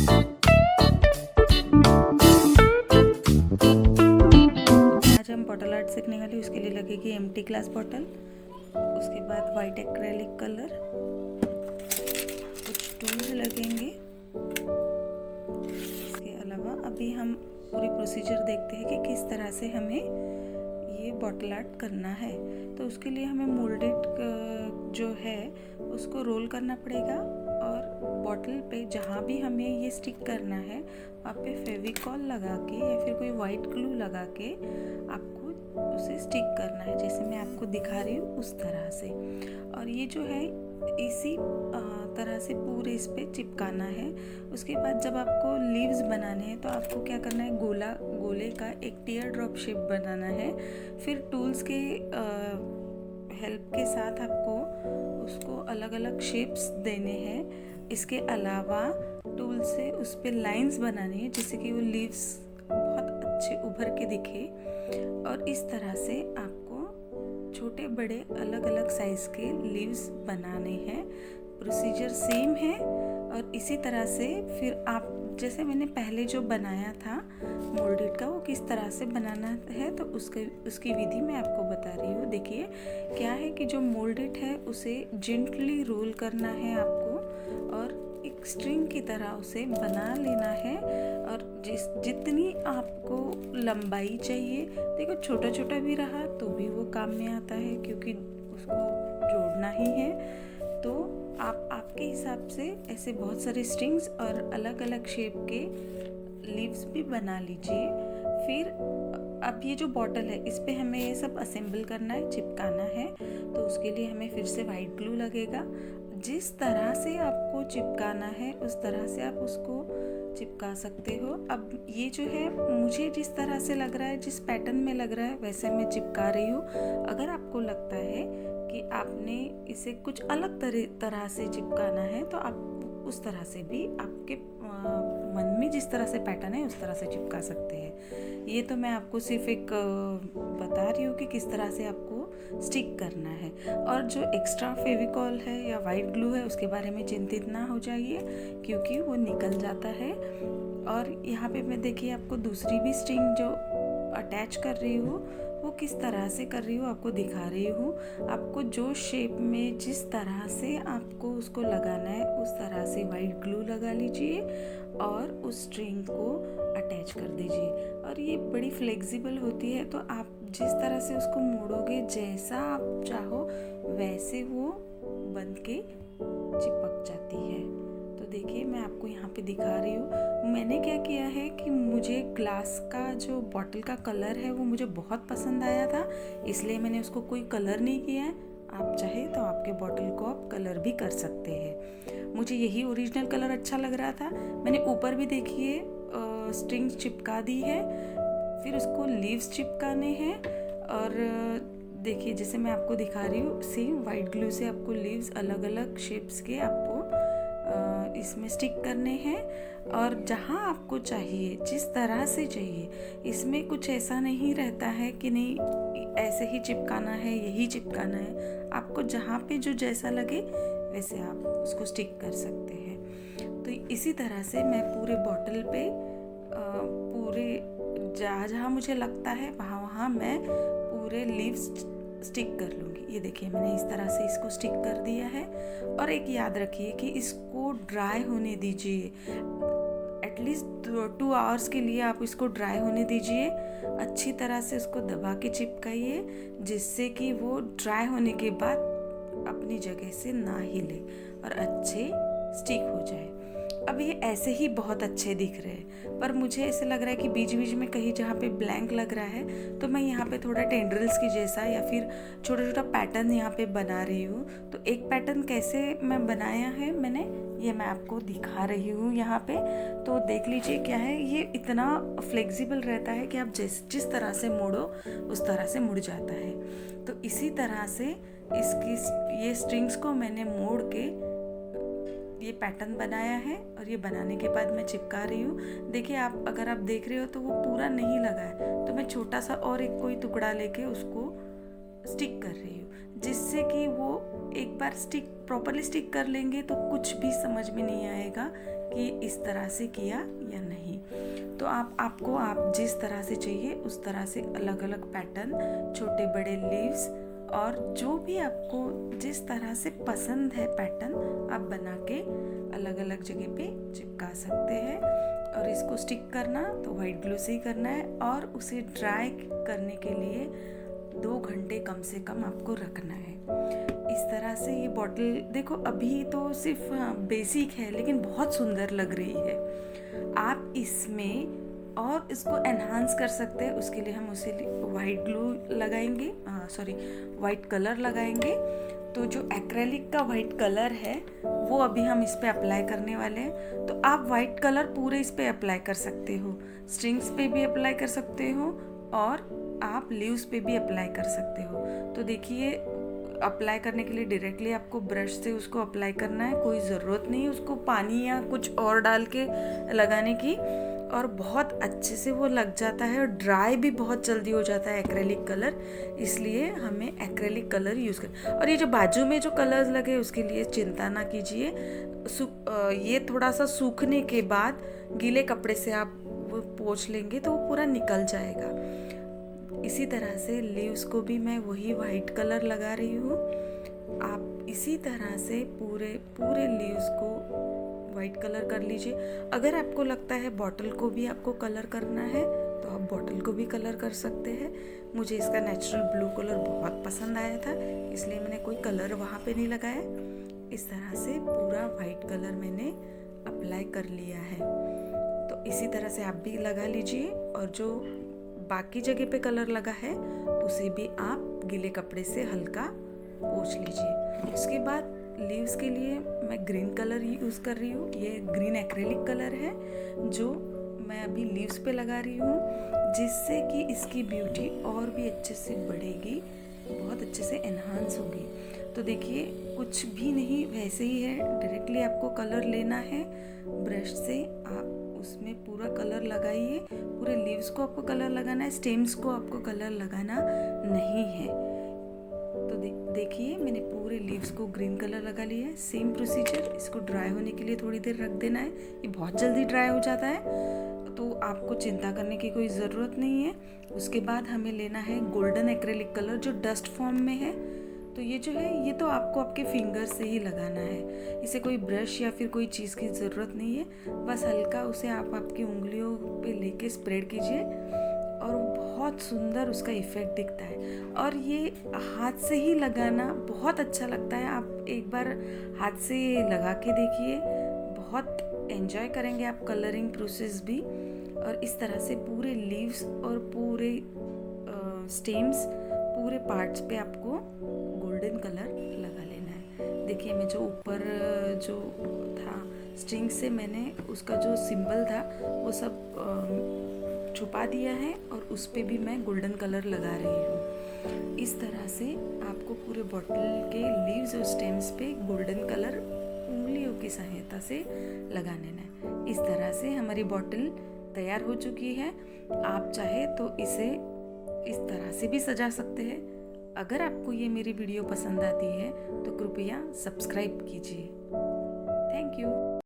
आज हम bottle art सीखने वाले, उसके लिए लगेगी एम्प्टी ग्लास बॉटल, उसके बाद वाइट एक्रेलिक कलर, कुछ टूल्स लगेंगे। इसके अलावा अभी हम पूरी प्रोसीजर देखते हैं कि किस तरह से हमें ये बॉटल आर्ट करना है। तो उसके लिए हमें मोल्डेड जो है उसको रोल करना पड़ेगा और बॉटल पे जहाँ भी हमें ये स्टिक करना है वहाँ पे फेविकॉल लगा के या फिर कोई वाइट ग्लू लगा के आपको उसे स्टिक करना है, जैसे मैं आपको दिखा रही हूँ उस तरह से। और ये जो है इसी तरह से पूरे इस पे चिपकाना है। उसके बाद जब आपको लीव्स बनाने हैं तो आपको क्या करना है, गोले का एक टीयर ड्रॉप शेप बनाना है। फिर टूल्स के हेल्प के साथ आपको उसको अलग अलग शेप्स देने हैं। इसके अलावा टूल से उस पर लाइंस बनानी है जिससे कि वो लीव्स बहुत अच्छे उभर के दिखे। और इस तरह से आपको छोटे बड़े अलग अलग साइज़ के लीव्स बनाने हैं। प्रोसीजर सेम है और इसी तरह से फिर आप जैसे मैंने पहले जो बनाया था मोल्डेड का, वो किस तरह से बनाना है तो उसकी विधि मैं आपको बता रही हूँ। देखिए क्या है कि जो मोल्डेड है उसे जेंटली रोल करना है आपको और एक स्ट्रिंग की तरह उसे बना लेना है। और जितनी आपको लंबाई चाहिए, देखो छोटा छोटा भी रहा तो भी वो काम में आता है क्योंकि उसको जोड़ना ही है। तो आप आपके हिसाब से ऐसे बहुत सारे स्ट्रिंग्स और अलग अलग शेप के लीव्स भी बना लीजिए। फिर अब ये जो बॉटल है इस पे हमें ये सब असेंबल करना है, चिपकाना है। तो उसके लिए हमें फिर से वाइट ग्लू लगेगा। जिस तरह से आपको चिपकाना है उस तरह से आप उसको चिपका सकते हो। अब ये जो है मुझे जिस तरह से लग रहा है, जिस पैटर्न में लग रहा है वैसे मैं चिपका रही हूँ। अगर आपको लगता है कि आपने इसे कुछ अलग तरह से चिपकाना है तो आप उस तरह से भी आपके मन में जिस तरह से पैटर्न है उस तरह से चिपका सकते हैं। ये तो मैं आपको सिर्फ एक बता रही हूँ कि किस तरह से आपको स्टिक करना है। और जो एक्स्ट्रा फेविकॉल है या वाइट ग्लू है उसके बारे में चिंतित ना हो जाइए क्योंकि वो निकल जाता है। और यहाँ पे मैं देखिए आपको दूसरी भी स्ट्रिंग जो अटैच कर रही हूँ वो किस तरह से कर रही हूँ आपको दिखा रही हूँ। आपको जो शेप में जिस तरह से आपको उसको लगाना है उस तरह से वाइट ग्लू लगा लीजिए और उस स्ट्रिंग को अटैच कर दीजिए। और ये बड़ी फ्लेक्सिबल होती है तो आप जिस तरह से उसको मोड़ोगे, जैसा आप चाहो वैसे वो बन के चिपक जाती है। तो देखिए मैं आपको यहाँ पे दिखा रही हूँ। मैंने क्या किया है कि मुझे ग्लास का जो बॉटल का कलर है वो मुझे बहुत पसंद आया था, इसलिए मैंने उसको कोई कलर नहीं किया है। आप चाहे तो आपके बॉटल को आप कलर भी कर सकते हैं। मुझे यही ओरिजिनल कलर अच्छा लग रहा था। मैंने ऊपर भी देखिए स्ट्रिंग चिपका दी है, फिर उसको लीव्स चिपकाने हैं। और देखिए जैसे मैं आपको दिखा रही हूँ सेम वाइट ग्लू से आपको लीव्स अलग अलग शेप्स के आपको इसमें स्टिक करने हैं। और जहाँ आपको चाहिए, जिस तरह से चाहिए, इसमें कुछ ऐसा नहीं रहता है कि नहीं ऐसे ही चिपकाना है, यही चिपकाना है। आपको जहाँ पे जो जैसा लगे वैसे आप उसको स्टिक कर सकते हैं। तो इसी तरह से मैं पूरे बॉटल पे पूरे जहाँ मुझे लगता है वहाँ मैं पूरे लीव्स स्टिक कर लूँगी। ये देखिए मैंने इस तरह से इसको स्टिक कर दिया है। और एक याद रखिए कि इसको ड्राई होने दीजिए, एटलीस्ट 2 आवर्स के लिए आप इसको ड्राई होने दीजिए। अच्छी तरह से उसको दबा के चिपकाइए जिससे कि वो ड्राई होने के बाद अपनी जगह से ना हिले और अच्छे स्टिक हो जाए। अब ये ऐसे ही बहुत अच्छे दिख रहे हैं पर मुझे ऐसे लग रहा है कि बीच बीच में कहीं जहाँ पे ब्लैंक लग रहा है तो मैं यहाँ पे थोड़ा टेंड्रिल्स की जैसा या फिर छोटा छोटा पैटर्न यहाँ पे बना रही हूँ। तो एक पैटर्न कैसे मैं बनाया है मैंने, ये मैं आपको दिखा रही हूँ यहाँ पे। तो देख लीजिए क्या है, ये इतना फ्लेक्सिबल रहता है कि आप जिस तरह से मोड़ो उस तरह से मुड़ जाता है। तो इसी तरह से इसकी ये स्ट्रिंग्स को मैंने मोड़ के ये पैटर्न बनाया है और ये बनाने के बाद मैं चिपका रही हूँ। देखिए आप अगर आप देख रहे हो तो वो पूरा नहीं लगा है, तो मैं छोटा सा और एक कोई टुकड़ा लेके उसको स्टिक कर रही हूँ जिससे कि वो एक बार प्रॉपरली स्टिक कर लेंगे तो कुछ भी समझ में नहीं आएगा कि इस तरह से किया या नहीं। तो आप जिस तरह से चाहिए उस तरह से अलग अलग पैटर्न, छोटे बड़े लीव्स और जो भी आपको जिस तरह से पसंद है पैटर्न आप बना के अलग अलग जगह पे चिपका सकते हैं। और इसको स्टिक करना तो वाइट ग्लू से ही करना है और उसे ड्राई करने के लिए 2 घंटे कम से कम आपको रखना है। इस तरह से ये बॉटल देखो, अभी तो सिर्फ बेसिक है लेकिन बहुत सुंदर लग रही है। आप इसमें और इसको एनहांस कर सकते हैं। उसके लिए हम उसे वाइट ग्लू लगाएंगे, वाइट कलर लगाएंगे। तो जो एक्रेलिक का वाइट कलर है वो अभी हम इस पे अप्लाई करने वाले हैं। तो आप वाइट कलर पूरे इस पे अप्लाई कर सकते हो, स्ट्रिंग्स पे भी अप्लाई कर सकते हो और आप लीव्स पे भी अप्लाई कर सकते हो। तो देखिए, अप्लाई करने के लिए डायरेक्टली आपको ब्रश से उसको अप्लाई करना है, कोई ज़रूरत नहीं उसको पानी या कुछ और डाल के लगाने की। और बहुत अच्छे से वो लग जाता है और ड्राई भी बहुत जल्दी हो जाता है एक्रेलिक कलर, इसलिए हमें एक्रेलिक कलर यूज़ कर। और ये जो बाजू में जो कलर्स लगे उसके लिए चिंता ना कीजिए, ये थोड़ा सा सूखने के बाद गीले कपड़े से आप वो पोंछ लेंगे तो वो पूरा निकल जाएगा। इसी तरह से लीव्स को भी मैं वही वाइट कलर लगा रही हूँ। आप इसी तरह से पूरे लीव्स को वाइट कलर कर लीजिए। अगर आपको लगता है बॉटल को भी आपको कलर करना है तो आप बॉटल को भी कलर कर सकते हैं। मुझे इसका नेचुरल ब्लू कलर बहुत पसंद आया था, इसलिए मैंने कोई कलर वहाँ पे नहीं लगाया। इस तरह से पूरा वाइट कलर मैंने अप्लाई कर लिया है। तो इसी तरह से आप भी लगा लीजिए और जो बाकी जगह पे कलर लगा है उसे भी आप गीले कपड़े से हल्का पोंछ लीजिए। उसके बाद लीव्स के लिए मैं ग्रीन कलर यूज़ कर रही हूँ। ये ग्रीन एक्रेलिक कलर है जो मैं अभी लीव्स पे लगा रही हूँ, जिससे कि इसकी ब्यूटी और भी अच्छे से बढ़ेगी, बहुत अच्छे से एनहांस होगी। तो देखिए, कुछ भी नहीं, वैसे ही है। डायरेक्टली आपको कलर लेना है ब्रश से, आप उसमें पूरा कलर लगाइए। पूरे लीव्स को आपको कलर लगाना है, स्टेम्स को आपको कलर लगाना नहीं है। तो देखिए, मैंने पूरे लीव्स को ग्रीन कलर लगा लिया है। सेम प्रोसीजर, इसको ड्राई होने के लिए थोड़ी देर रख देना है। ये बहुत जल्दी ड्राई हो जाता है, तो आपको चिंता करने की कोई ज़रूरत नहीं है। उसके बाद हमें लेना है गोल्डन एक्रेलिक कलर जो डस्ट फॉर्म में है। तो ये जो है, ये तो आपको आपके फिंगर से ही लगाना है, इसे कोई ब्रश या फिर कोई चीज़ की ज़रूरत नहीं है। बस हल्का उसे आप आपकी उंगलियों पे लेके स्प्रेड कीजिए और बहुत सुंदर उसका इफ़ेक्ट दिखता है। और ये हाथ से ही लगाना बहुत अच्छा लगता है। आप एक बार हाथ से लगा के देखिए, बहुत एंजॉय करेंगे आप कलरिंग प्रोसेस भी। और इस तरह से पूरे लीव्स और पूरे स्टेम्स, पूरे पार्ट्स पे आपको गोल्डन कलर लगा लेना है। देखिए, मैं जो ऊपर जो था स्ट्रिंग से मैंने उसका जो सिंबल था वो सब छुपा दिया है और उस पे भी मैं गोल्डन कलर लगा रही हूँ। इस तरह से आपको पूरे बॉटल के लीव्स और स्टेम्स पे गोल्डन कलर उंगलियों की सहायता से लगा लेना है। इस तरह से हमारी बॉटल तैयार हो चुकी है। आप चाहे तो इसे इस तरह से भी सजा सकते हैं। अगर आपको ये मेरी वीडियो पसंद आती है तो कृपया सब्सक्राइब कीजिए। Thank you.